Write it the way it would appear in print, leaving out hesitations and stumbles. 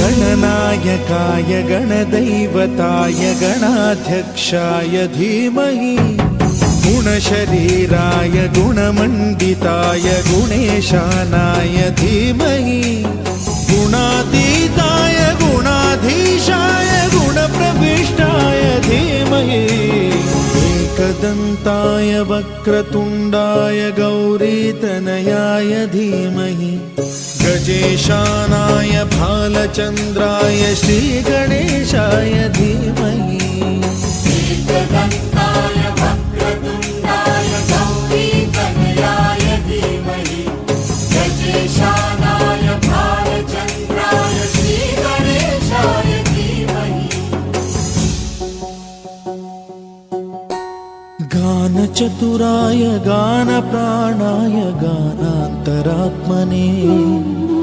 गणनायकाय गणदैवताय गणाध्यक्षाय धीमहि गुणशरीराय गुणमण्डिताय गुणेशानाय धीमहि गुणातीताय गुणाधीशाय गुणप्रविष्टाय धीमहि एकदन्ताय वक्रतुण्डाय गौरीतनयाय धीमहि गजेशानाय भालचन्द्राय श्रीगणेशाय धीमहि एकदन्ताय वक्रतुण्डाय गौरीतनयाय धीमहि गजेशानाय भालचन्द्राय श्रीगणेशाय धीमहि गानचतुराय गानप्राणाय गानान्तरात्मने